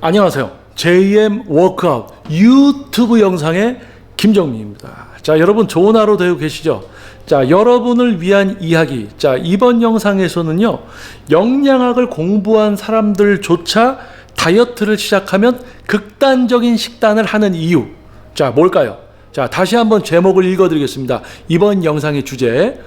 안녕하세요. JM 워크아웃 유튜브 영상의 김정민입니다. 자, 여러분 좋은 하루 되고 계시죠? 자, 여러분을 위한 이야기. 자, 이번 영상에서는요, 영양학을 공부한 사람들조차 다이어트를 시작하면 극단적인 식단을 하는 이유. 자, 뭘까요? 자, 다시 한번 제목을 읽어드리겠습니다. 이번 영상의 주제.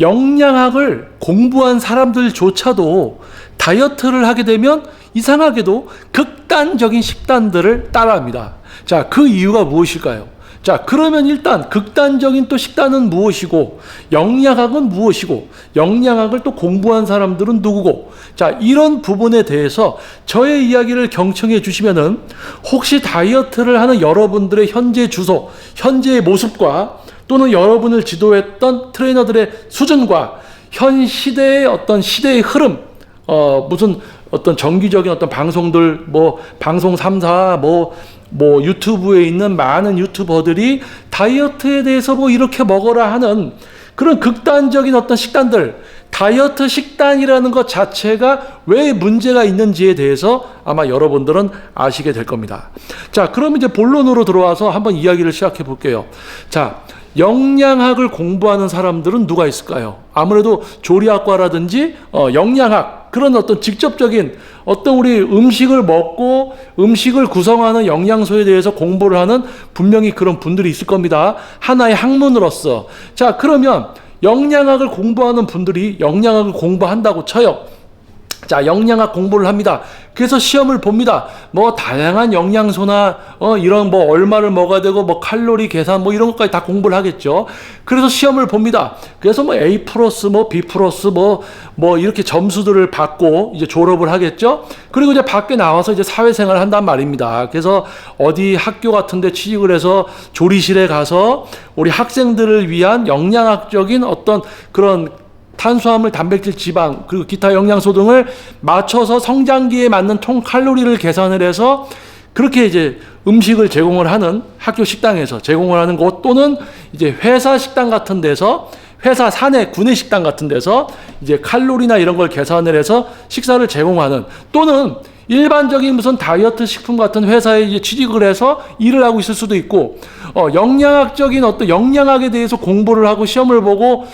영양학을 공부한 사람들조차도 다이어트를 하게 되면 이상하게도 극단적인 식단들을 따라합니다. 자, 그 이유가 무엇일까요? 자, 그러면 일단 극단적인 또 식단은 무엇이고, 영양학은 무엇이고, 영양학을 또 공부한 사람들은 누구고, 자, 이런 부분에 대해서 저의 이야기를 경청해 주시면은 혹시 다이어트를 하는 여러분들의 현재 주소, 현재의 모습과 또는 여러분을 지도했던 트레이너들의 수준과 현 시대의 어떤 시대의 흐름, 무슨 어떤 정기적인 어떤 방송들, 방송 3사, 유튜브에 있는 많은 유튜버들이 다이어트에 대해서 이렇게 먹어라 하는 그런 극단적인 어떤 식단들, 다이어트 식단이라는 것 자체가 왜 문제가 있는지에 대해서 아마 여러분들은 아시게 될 겁니다. 자, 그럼 이제 본론으로 들어와서 한번 이야기를 시작해 볼게요. 자, 영양학을 공부하는 사람들은 누가 있을까요? 아무래도 조리학과라든지 영양학, 그런 어떤 직접적인 어떤 우리 음식을 먹고 음식을 구성하는 영양소에 대해서 공부를 하는 분명히 그런 분들이 있을 겁니다. 하나의 학문으로서. 자, 그러면 영양학을 공부하는 분들이 영양학을 공부한다고 쳐요. 자, 영양학 공부를 합니다. 그래서 시험을 봅니다. 다양한 영양소나, 이런 얼마를 먹어야 되고, 칼로리 계산, 이런 것까지 다 공부를 하겠죠. 그래서 시험을 봅니다. 그래서 A 플러스, B 플러스, 이렇게 점수들을 받고, 이제 졸업을 하겠죠. 그리고 이제 밖에 나와서 이제 사회생활을 한단 말입니다. 그래서 어디 학교 같은 데 취직을 해서 조리실에 가서 우리 학생들을 위한 영양학적인 어떤 그런 탄수화물, 단백질, 지방, 그리고 기타 영양소 등을 맞춰서 성장기에 맞는 총 칼로리를 계산을 해서 그렇게 이제 음식을 제공을 하는 학교 식당에서 제공을 하는 곳, 또는 이제 회사 식당 같은 데서, 회사 사내 구내 식당 같은 데서 이제 칼로리나 이런 걸 계산을 해서 식사를 제공하는, 또는 일반적인 무슨 다이어트 식품 같은 회사에 이제 취직을 해서 일을 하고 있을 수도 있고, 영양학적인 어떤 영양학에 대해서 공부를 하고 시험을 보고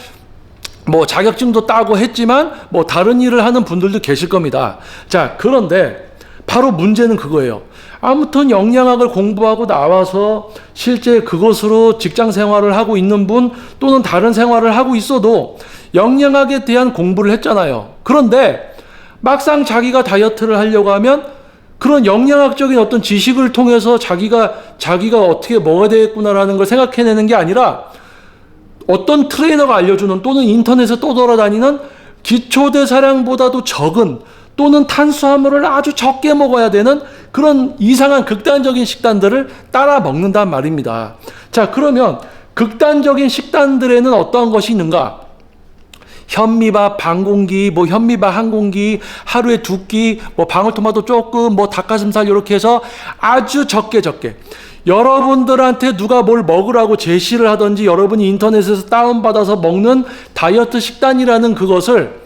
자격증도 따고 했지만 다른 일을 하는 분들도 계실 겁니다. 자, 그런데 바로 문제는 그거예요. 아무튼 영양학을 공부하고 나와서 실제 그것으로 직장 생활을 하고 있는 분, 또는 다른 생활을 하고 있어도 영양학에 대한 공부를 했잖아요. 그런데 막상 자기가 다이어트를 하려고 하면 그런 영양학적인 어떤 지식을 통해서 자기가 어떻게 먹어야 되겠구나라는 걸 생각해내는 게 아니라 어떤 트레이너가 알려주는, 또는 인터넷에 떠돌아다니는 기초대사량보다도 적은, 또는 탄수화물을 아주 적게 먹어야 되는 그런 이상한 극단적인 식단들을 따라 먹는단 말입니다. 자, 그러면 극단적인 식단들에는 어떠한 것이 있는가? 현미밥 반 공기, 현미밥 한 공기, 하루에 2끼, 방울토마토 조금, 닭가슴살 이렇게 해서 아주 적게. 여러분들한테 누가 뭘 먹으라고 제시를 하든지 여러분이 인터넷에서 다운받아서 먹는 다이어트 식단이라는 그것을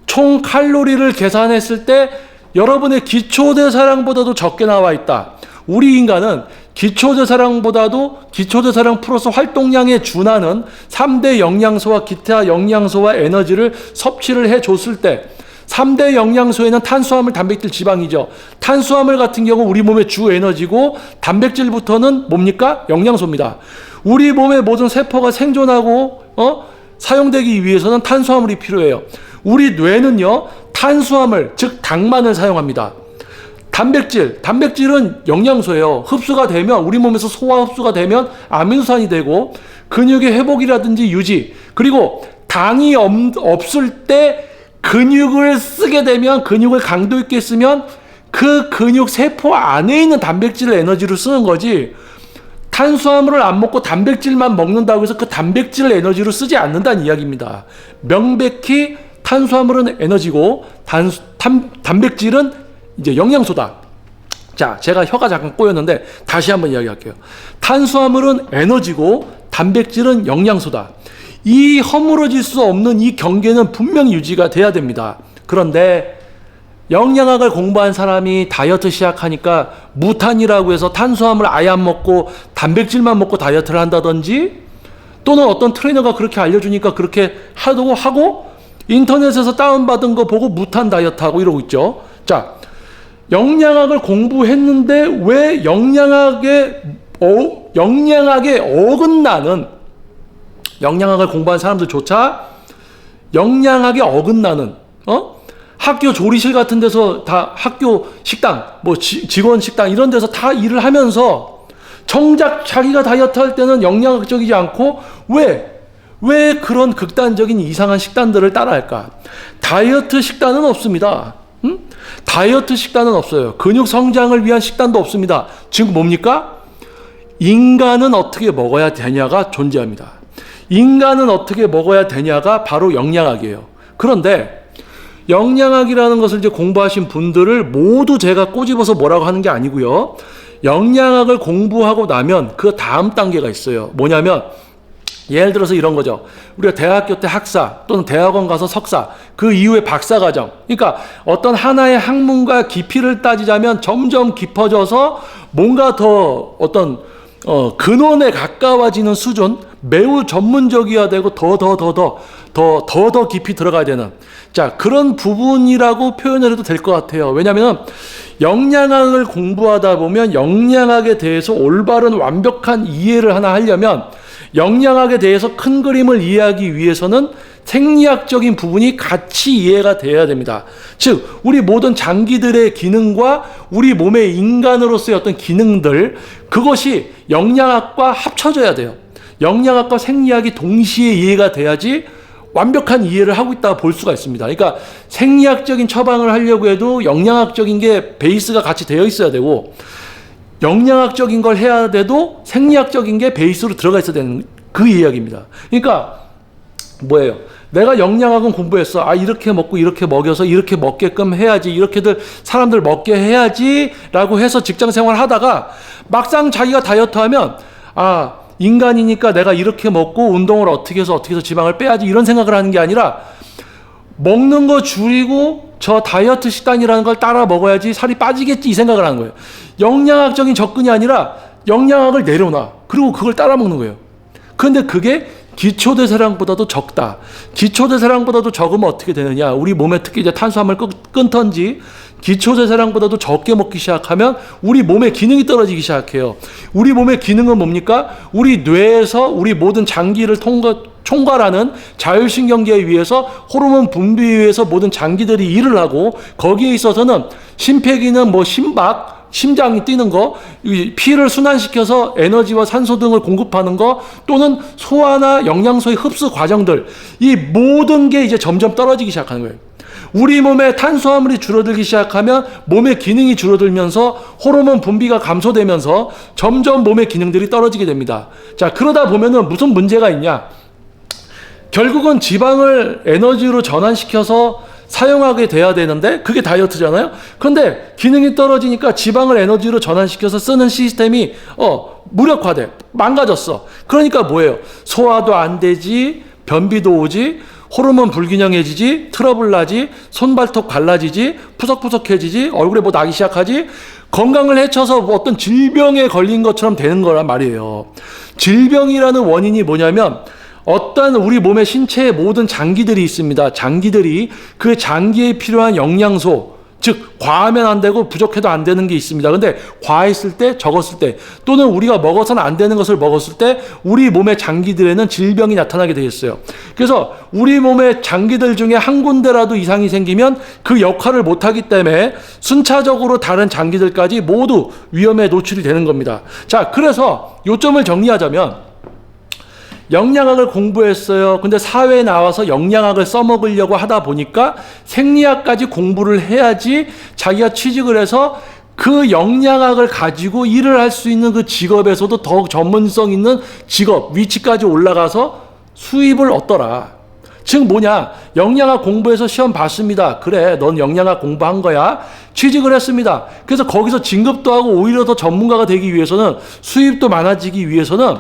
총 칼로리를 계산했을 때 여러분의 기초대사량보다도 적게 나와 있다. 우리 인간은 기초대사량 플러스 활동량에 준하는 3대 영양소와 기타 영양소와 에너지를 섭취를 해줬을 때 3대 영양소에는 탄수화물, 단백질, 지방이죠. 탄수화물 같은 경우 우리 몸의 주 에너지고, 단백질부터는 뭡니까? 영양소입니다. 우리 몸의 모든 세포가 생존하고 사용되기 위해서는 탄수화물이 필요해요. 우리 뇌는요, 탄수화물, 즉 당만을 사용합니다. 단백질은 영양소예요. 흡수가 되면, 우리 몸에서 소화 흡수가 되면 아미노산이 되고 근육의 회복이라든지 유지, 그리고 당이 없을 때 근육을 쓰게 되면, 근육을 강도 있게 쓰면 그 근육 세포 안에 있는 단백질을 에너지로 쓰는 거지, 탄수화물을 안 먹고 단백질만 먹는다고 해서 그 단백질을 에너지로 쓰지 않는다는 이야기입니다. 명백히 탄수화물은 에너지고 단백질은 이제 영양소다. 자, 제가 혀가 잠깐 꼬였는데 다시 한번 이야기할게요. 탄수화물은 에너지고 단백질은 영양소다. 이 허물어질 수 없는 이 경계는 분명히 유지가 돼야 됩니다. 그런데 영양학을 공부한 사람이 다이어트 시작하니까 무탄이라고 해서 탄수화물 아예 안 먹고 단백질만 먹고 다이어트를 한다든지, 또는 어떤 트레이너가 그렇게 알려주니까 그렇게 하고 인터넷에서 다운받은 거 보고 무탄 다이어트 하고 이러고 있죠. 자, 영양학을 공부했는데 왜 영양학에 어긋나는, 영양학을 공부한 사람들조차 영양학에 어긋나는 학교 조리실 같은 데서 다, 학교 식당, 뭐 직원 식당 이런 데서 다 일을 하면서 정작 자기가 다이어트 할 때는 영양학적이지 않고 왜 그런 극단적인 이상한 식단들을 따라할까? 다이어트 식단은 없습니다. 다이어트 식단은 없어요. 근육 성장을 위한 식단도 없습니다. 지금 뭡니까? 인간은 어떻게 먹어야 되냐가 존재합니다. 인간은 어떻게 먹어야 되냐가 바로 영양학이에요. 그런데 영양학이라는 것을 이제 공부하신 분들을 모두 제가 꼬집어서 뭐라고 하는 게 아니고요. 영양학을 공부하고 나면 그 다음 단계가 있어요. 뭐냐면 예를 들어서 이런 거죠. 우리가 대학교 때 학사 또는 대학원 가서 석사, 그 이후에 박사과정. 그러니까 어떤 하나의 학문과 깊이를 따지자면 점점 깊어져서 뭔가 더 어떤 근원에 가까워지는 수준, 매우 전문적이어야 되고 더 깊이 들어가야 되는, 자, 그런 부분이라고 표현을 해도 될 것 같아요. 왜냐하면 영양학을 공부하다 보면 영양학에 대해서 올바른 완벽한 이해를 하나 하려면 영양학에 대해서 큰 그림을 이해하기 위해서는 생리학적인 부분이 같이 이해가 돼야 됩니다. 즉 우리 모든 장기들의 기능과 우리 몸의 인간으로서의 어떤 기능들, 그것이 영양학과 합쳐져야 돼요. 영양학과 생리학이 동시에 이해가 돼야지 완벽한 이해를 하고 있다고 볼 수가 있습니다. 그러니까 생리학적인 처방을 하려고 해도 영양학적인 게 베이스가 같이 되어 있어야 되고, 영양학적인 걸 해야 돼도 생리학적인 게 베이스로 들어가 있어야 되는 그 이야기입니다. 그러니까 뭐예요? 내가 영양학은 공부했어. 아, 이렇게 먹고 이렇게 먹여서 이렇게 먹게끔 해야지, 이렇게들 사람들 먹게 해야지 라고 해서 직장 생활 하다가 막상 자기가 다이어트 하면, 아, 인간이니까 내가 이렇게 먹고 운동을 어떻게 해서 지방을 빼야지, 이런 생각을 하는 게 아니라 먹는 거 줄이고 저 다이어트 식단이라는 걸 따라 먹어야지 살이 빠지겠지, 이 생각을 하는 거예요. 영양학적인 접근이 아니라 영양학을 내려놔. 그리고 그걸 따라 먹는 거예요. 그런데 그게 기초대사량보다도 적다. 기초대사량보다도 적으면 어떻게 되느냐? 우리 몸에 특히 이제 탄수화물 끊던지 기초대사량보다도 적게 먹기 시작하면 우리 몸의 기능이 떨어지기 시작해요. 우리 몸의 기능은 뭡니까? 우리 뇌에서 우리 모든 장기를 총괄하는 자율신경계에 의해서 호르몬 분비에 의해서 모든 장기들이 일을 하고, 거기에 있어서는 심폐기는 뭐 심박, 심장이 뛰는 거, 피를 순환시켜서 에너지와 산소 등을 공급하는 거, 또는 소화나 영양소의 흡수 과정들, 이 모든 게 이제 점점 떨어지기 시작하는 거예요. 우리 몸에 탄수화물이 줄어들기 시작하면 몸의 기능이 줄어들면서 호르몬 분비가 감소되면서 점점 몸의 기능들이 떨어지게 됩니다. 자, 그러다 보면은 무슨 문제가 있냐? 결국은 지방을 에너지로 전환시켜서 사용하게 돼야 되는데 그게 다이어트잖아요. 그런데 기능이 떨어지니까 지방을 에너지로 전환시켜서 쓰는 시스템이 무력화돼, 망가졌어. 그러니까 뭐예요? 소화도 안 되지, 변비도 오지, 호르몬 불균형해지지, 트러블 나지, 손발톱 갈라지지, 푸석푸석해지지, 얼굴에 뭐 나기 시작하지, 건강을 해쳐서 뭐 어떤 질병에 걸린 것처럼 되는 거란 말이에요. 질병이라는 원인이 뭐냐면 어떤 우리 몸의 신체의 모든 장기들이 있습니다. 장기들이 그 장기에 필요한 영양소, 즉 과하면 안 되고 부족해도 안 되는 게 있습니다. 근데 과했을 때, 적었을 때, 또는 우리가 먹어서는 안 되는 것을 먹었을 때 우리 몸의 장기들에는 질병이 나타나게 되어 있어요. 그래서 우리 몸의 장기들 중에 한 군데라도 이상이 생기면 그 역할을 못하기 때문에 순차적으로 다른 장기들까지 모두 위험에 노출이 되는 겁니다. 자, 그래서 요점을 정리하자면 영양학을 공부했어요. 근데 사회에 나와서 영양학을 써먹으려고 하다 보니까 생리학까지 공부를 해야지 자기가 취직을 해서 그 영양학을 가지고 일을 할 수 있는 그 직업에서도 더 전문성 있는 직업, 위치까지 올라가서 수입을 얻더라. 즉 뭐냐? 영양학 공부해서 시험 봤습니다. 그래, 넌 영양학 공부한 거야. 취직을 했습니다. 그래서 거기서 진급도 하고 오히려 더 전문가가 되기 위해서는, 수입도 많아지기 위해서는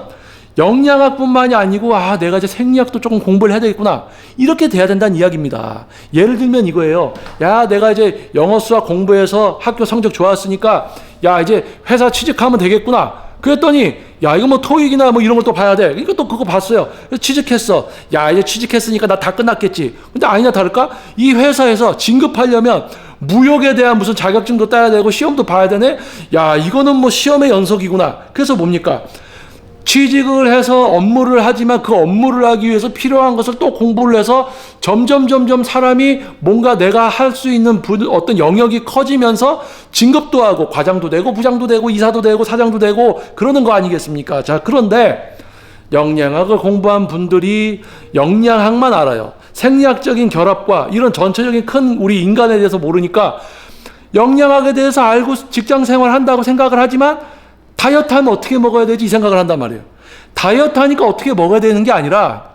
영양학뿐만이 아니고 내가 이제 생리학도 조금 공부를 해야 되겠구나. 이렇게 돼야 된다는 이야기입니다. 예를 들면 이거예요. 내가 이제 영어 수학 공부해서 학교 성적 좋았으니까 이제 회사 취직하면 되겠구나. 그랬더니 이거 뭐 토익이나 뭐 이런 걸 또 봐야 돼. 그러니까 또 그거 봤어요. 취직했어. 이제 취직했으니까 나 다 끝났겠지. 근데 아니나 다를까? 이 회사에서 진급하려면 무역에 대한 무슨 자격증도 따야 되고 시험도 봐야 되네. 이거는 뭐 시험의 연속이구나. 그래서 뭡니까? 취직을 해서 업무를 하지만 그 업무를 하기 위해서 필요한 것을 또 공부를 해서 점점 사람이 뭔가 내가 할 수 있는 어떤 영역이 커지면서 진급도 하고 과장도 되고 부장도 되고 이사도 되고 사장도 되고 그러는 거 아니겠습니까? 자, 그런데 영양학을 공부한 분들이 영양학만 알아요. 생리학적인 결합과 이런 전체적인 큰 우리 인간에 대해서 모르니까 영양학에 대해서 알고 직장 생활 한다고 생각을 하지만 다이어트 하면 어떻게 먹어야 되지? 이 생각을 한단 말이에요. 다이어트 하니까 어떻게 먹어야 되는 게 아니라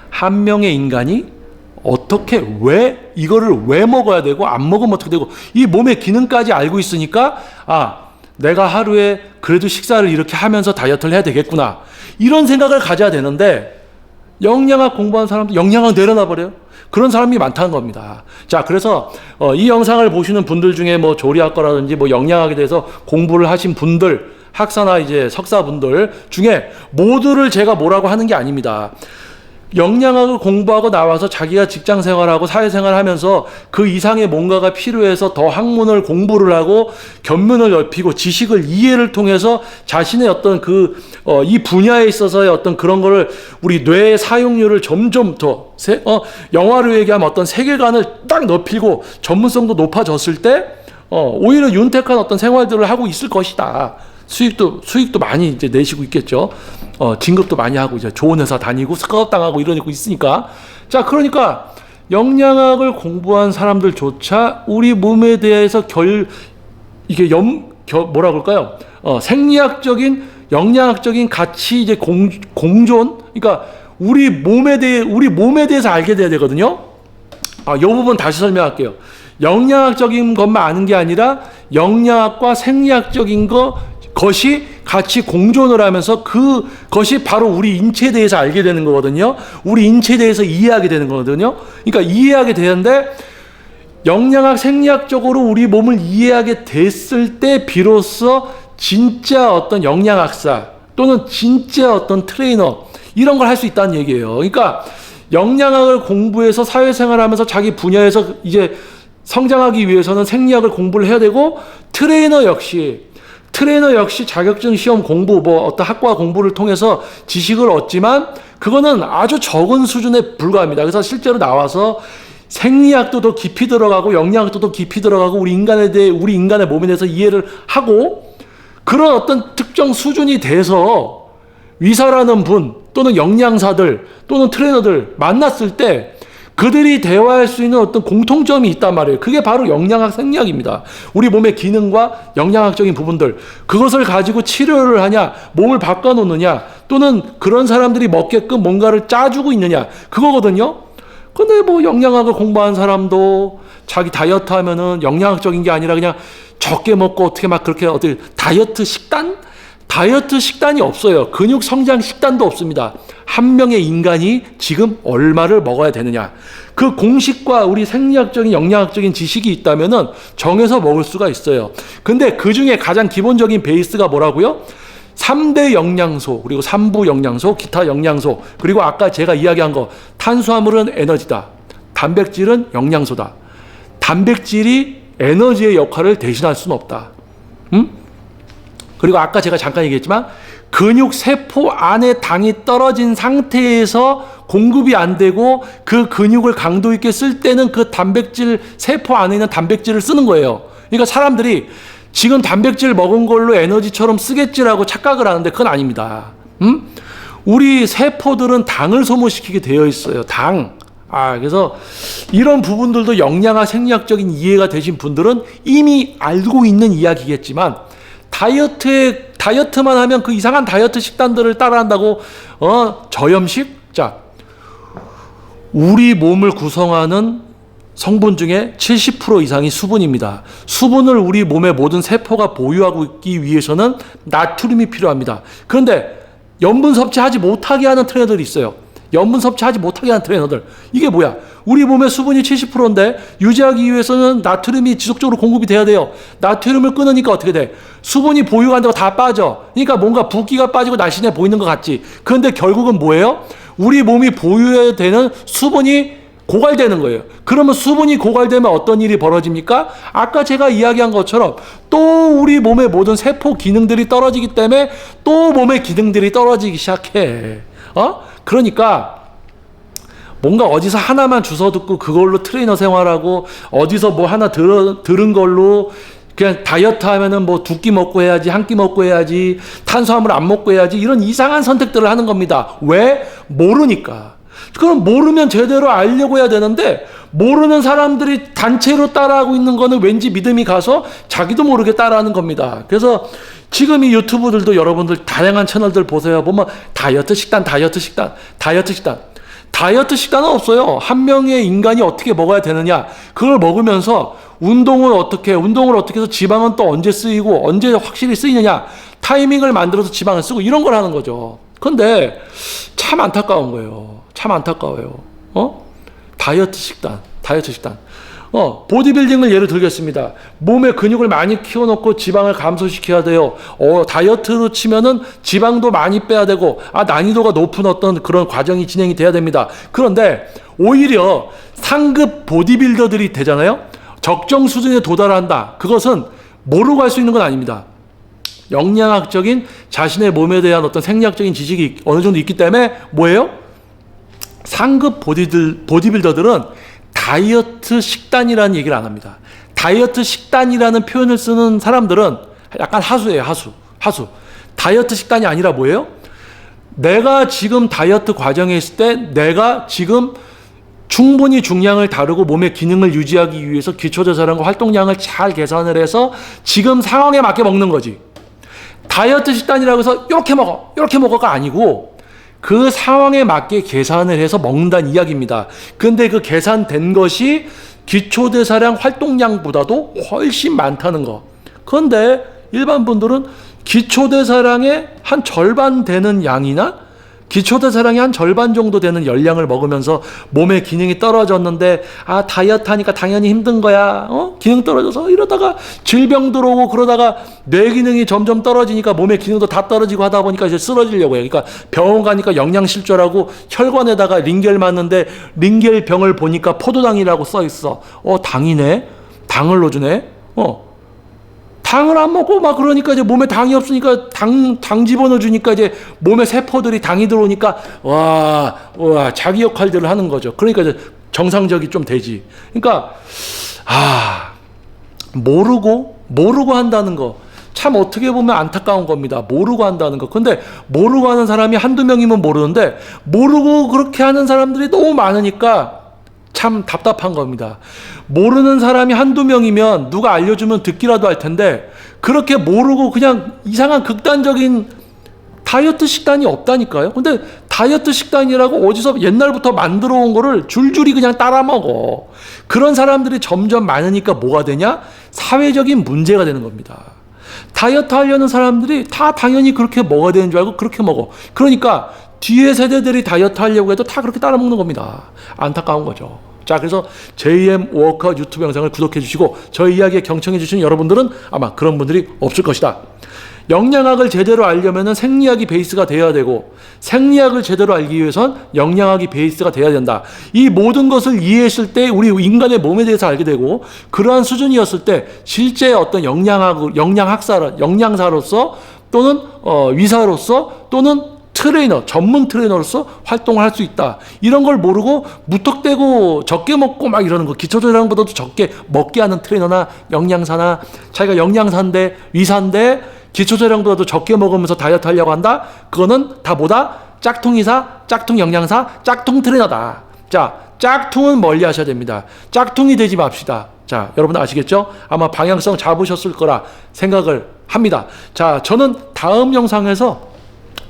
한 명의 인간이 어떻게 이거를 왜 먹어야 되고 안 먹으면 어떻게 되고 이 몸의 기능까지 알고 있으니까 내가 하루에 그래도 식사를 이렇게 하면서 다이어트를 해야 되겠구나. 이런 생각을 가져야 되는데 영양학 공부한 사람도 영양학 내려놔 버려요. 그런 사람이 많다는 겁니다. 자, 그래서 이 영상을 보시는 분들 중에 뭐 조리학과라든지 뭐 영양학에 대해서 공부를 하신 분들, 학사나 이제 석사분들 중에 모두를 제가 뭐라고 하는 게 아닙니다. 영양학을 공부하고 나와서 자기가 직장 생활하고 사회생활 하면서 그 이상의 뭔가가 필요해서 더 학문을 공부를 하고 견문을 넓히고 지식을 이해를 통해서 자신의 어떤 이 분야에 있어서의 어떤 그런 거를 우리 뇌의 사용률을 점점 더 영화로 얘기하면 어떤 세계관을 딱 넓히고 전문성도 높아졌을 때 오히려 윤택한 어떤 생활들을 하고 있을 것이다. 수익도 많이 이제 내시고 있겠죠. 진급도 많이 하고 이제 좋은 회사 다니고 스카웃 당하고 이러고 있으니까. 자, 그러니까 영양학을 공부한 사람들조차 우리 몸에 대해서 뭐라 그럴까요? 생리학적인 영양학적인 같이 이제 공존. 그러니까 우리 몸에 대해서 알게 돼야 되거든요. 이 부분 다시 설명할게요. 영양학적인 것만 아는 게 아니라 영양학과 생리학적인 것이 같이 공존을 하면서 그것이 바로 우리 인체에 대해서 알게 되는 거거든요. 우리 인체에 대해서 이해하게 되는 거거든요. 그러니까 이해하게 되는데 영양학, 생리학적으로 우리 몸을 이해하게 됐을 때 비로소 진짜 어떤 영양학사 또는 진짜 어떤 트레이너 이런 걸 할 수 있다는 얘기예요. 그러니까 영양학을 공부해서 사회생활하면서 자기 분야에서 이제 성장하기 위해서는 생리학을 공부를 해야 되고 트레이너 역시 자격증 시험 공부 어떤 학과 공부를 통해서 지식을 얻지만 그거는 아주 적은 수준에 불과합니다. 그래서 실제로 나와서 생리학도 더 깊이 들어가고 영양학도 더 깊이 들어가고 우리 인간의 몸에 대해서 이해를 하고 그런 어떤 특정 수준이 돼서 의사라는 분 또는 영양사들 또는 트레이너들 만났을 때 그들이 대화할 수 있는 어떤 공통점이 있단 말이에요. 그게 바로 영양학, 생리학입니다. 우리 몸의 기능과 영양학적인 부분들, 그것을 가지고 치료를 하냐, 몸을 바꿔놓느냐, 또는 그런 사람들이 먹게끔 뭔가를 짜주고 있느냐, 그거거든요. 근데 뭐 영양학을 공부한 사람도 자기 다이어트 하면은 영양학적인 게 아니라 그냥 적게 먹고 어떻게 다이어트 식단이 없어요. 근육 성장 식단도 없습니다. 한 명의 인간이 지금 얼마를 먹어야 되느냐. 그 공식과 우리 생리학적인 영양학적인 지식이 있다면은 정해서 먹을 수가 있어요. 근데 그 중에 가장 기본적인 베이스가 뭐라고요? 3대 영양소, 그리고 3부 영양소, 기타 영양소, 그리고 아까 제가 이야기한 거 탄수화물은 에너지다. 단백질은 영양소다. 단백질이 에너지의 역할을 대신할 수는 없다. 그리고 아까 제가 잠깐 얘기했지만 근육 세포 안에 당이 떨어진 상태에서 공급이 안 되고 그 근육을 강도 있게 쓸 때는 그 단백질 세포 안에 있는 단백질을 쓰는 거예요. 그러니까 사람들이 지금 단백질 먹은 걸로 에너지처럼 쓰겠지라고 착각을 하는데 그건 아닙니다. 우리 세포들은 당을 소모시키게 되어 있어요. 그래서 이런 부분들도 영양학, 생리학적인 이해가 되신 분들은 이미 알고 있는 이야기겠지만 다이어트만 하면 그 이상한 다이어트 식단들을 따라한다고 저염식? 자, 우리 몸을 구성하는 성분 중에 70% 이상이 수분입니다. 수분을 우리 몸의 모든 세포가 보유하고 있기 위해서는 나트륨이 필요합니다. 그런데 염분 섭취하지 못하게 하는 트레이너들이 있어요. 염분 섭취하지 못하게 하는 트레이너들. 이게 뭐야? 우리 몸에 수분이 70%인데 유지하기 위해서는 나트륨이 지속적으로 공급이 돼야 돼요. 나트륨을 끊으니까 어떻게 돼? 수분이 보유가 안 되고 다 빠져. 그러니까 뭔가 붓기가 빠지고 날씬해 보이는 것 같지. 그런데 결국은 뭐예요? 우리 몸이 보유해야 되는 수분이 고갈되는 거예요. 그러면 수분이 고갈되면 어떤 일이 벌어집니까? 아까 제가 이야기한 것처럼 또 우리 몸의 모든 세포 기능들이 떨어지기 때문에 또 몸의 기능들이 떨어지기 시작해. 그러니까 뭔가 어디서 하나만 주워 듣고 그걸로 트레이너 생활하고 어디서 뭐 하나 들은 걸로 그냥 다이어트 하면은 뭐 두 끼 먹고 해야지, 한 끼 먹고 해야지, 탄수화물 안 먹고 해야지, 이런 이상한 선택들을 하는 겁니다. 왜? 모르니까. 그럼 모르면 제대로 알려고 해야 되는데 모르는 사람들이 단체로 따라하고 있는 거는 왠지 믿음이 가서 자기도 모르게 따라하는 겁니다. 그래서 지금 이 유튜브들도 여러분들 다양한 채널들 보세요. 보면 다이어트 식단, 다이어트 식단, 다이어트 식단. 다이어트 식단은 없어요. 한 명의 인간이 어떻게 먹어야 되느냐. 그걸 먹으면서 운동을 어떻게 해서 지방은 또 언제 쓰이고 언제 확실히 쓰이느냐. 타이밍을 만들어서 지방을 쓰고 이런 걸 하는 거죠. 근데 참 안타까운 거예요. 참 안타까워요. 다이어트 식단. 보디빌딩을 예를 들겠습니다. 몸에 근육을 많이 키워놓고 지방을 감소시켜야 돼요. 다이어트로 치면은 지방도 많이 빼야 되고, 난이도가 높은 어떤 그런 과정이 진행이 돼야 됩니다. 그런데 오히려 상급 보디빌더들이 되잖아요. 적정 수준에 도달한다. 그것은 모르고 할 수 있는 건 아닙니다. 영양학적인 자신의 몸에 대한 어떤 생리학적인 지식이 어느 정도 있기 때문에 뭐예요? 상급 보디빌더들은 다이어트 식단이라는 얘기를 안 합니다. 다이어트 식단이라는 표현을 쓰는 사람들은 약간 하수예요. 하수. 다이어트 식단이 아니라 뭐예요? 내가 지금 다이어트 과정에 있을 때 내가 지금 충분히 중량을 다루고 몸의 기능을 유지하기 위해서 기초대사량과 활동량을 잘 계산을 해서 지금 상황에 맞게 먹는 거지. 다이어트 식단이라고 해서 이렇게 먹어가 아니고 그 상황에 맞게 계산을 해서 먹는다는 이야기입니다. 근데 그 계산된 것이 기초대사량 활동량보다도 훨씬 많다는 거. 그런데 일반 분들은 기초대사량의 한 절반 되는 양이나 기초대사량의 한 절반 정도 되는 열량을 먹으면서 몸의 기능이 떨어졌는데 다이어트 하니까 당연히 힘든 거야. 기능 떨어져서 이러다가 질병 들어오고 그러다가 뇌 기능이 점점 떨어지니까 몸의 기능도 다 떨어지고 하다 보니까 이제 쓰러지려고 해요. 그러니까 병원 가니까 영양실조라고 혈관에다가 링겔 맞는데 링겔 병을 보니까 포도당이라고 써 있어. 당이네. 당을 넣어주네. 당을 안 먹고 막 그러니까 이제 몸에 당이 없으니까 당 집어넣어주니까 이제 몸에 세포들이 당이 들어오니까 와 자기 역할들을 하는 거죠. 그러니까 이제 정상적이 좀 되지. 그러니까 모르고 한다는 거 참 어떻게 보면 안타까운 겁니다. 모르고 한다는 거. 근데 모르고 하는 사람이 한두 명이면 모르는데 모르고 그렇게 하는 사람들이 너무 많으니까 참 답답한 겁니다. 모르는 사람이 한두 명이면 누가 알려주면 듣기라도 할 텐데 그렇게 모르고 그냥 이상한 극단적인 다이어트 식단이 없다니까요. 근데 다이어트 식단이라고 어디서 옛날부터 만들어 온 거를 줄줄이 그냥 따라 먹어. 그런 사람들이 점점 많으니까 뭐가 되냐? 사회적인 문제가 되는 겁니다. 다이어트 하려는 사람들이 다 당연히 그렇게 먹어야 되는 줄 알고 그렇게 먹어. 그러니까 뒤에 세대들이 다이어트 하려고 해도 다 그렇게 따라 먹는 겁니다. 안타까운 거죠. 자, 그래서 JM 워커 유튜브 영상을 구독해 주시고 저희 이야기에 경청해 주시는 여러분들은 아마 그런 분들이 없을 것이다. 영양학을 제대로 알려면 생리학이 베이스가 되어야 되고 생리학을 제대로 알기 위해선 영양학이 베이스가 되어야 된다. 이 모든 것을 이해했을 때 우리 인간의 몸에 대해서 알게 되고 그러한 수준이었을 때 실제 어떤 영양사로서 또는 의사로서 또는 전문 트레이너로서 활동을 할 수 있다. 이런 걸 모르고 무턱대고 적게 먹고 막 이러는 거, 기초대사량보다도 적게 먹게 하는 트레이너나 영양사나 자기가 영양사인데 의사인데 기초대사량보다도 적게 먹으면서 다이어트 하려고 한다? 그거는 다 뭐다? 짝퉁의사, 짝퉁영양사, 짝퉁 트레이너다. 자, 짝퉁은 멀리 하셔야 됩니다. 짝퉁이 되지 맙시다. 자, 여러분 아시겠죠? 아마 방향성 잡으셨을 거라 생각을 합니다. 자, 저는 다음 영상에서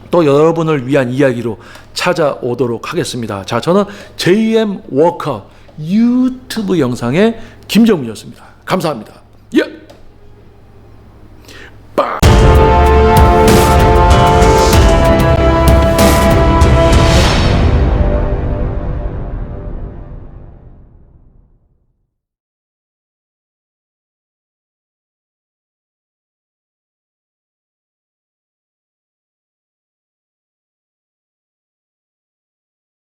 또 여러분을 위한 이야기로 찾아오도록 하겠습니다. 자, 저는 JM 워커 유튜브 영상의 김정민이었습니다. 감사합니다.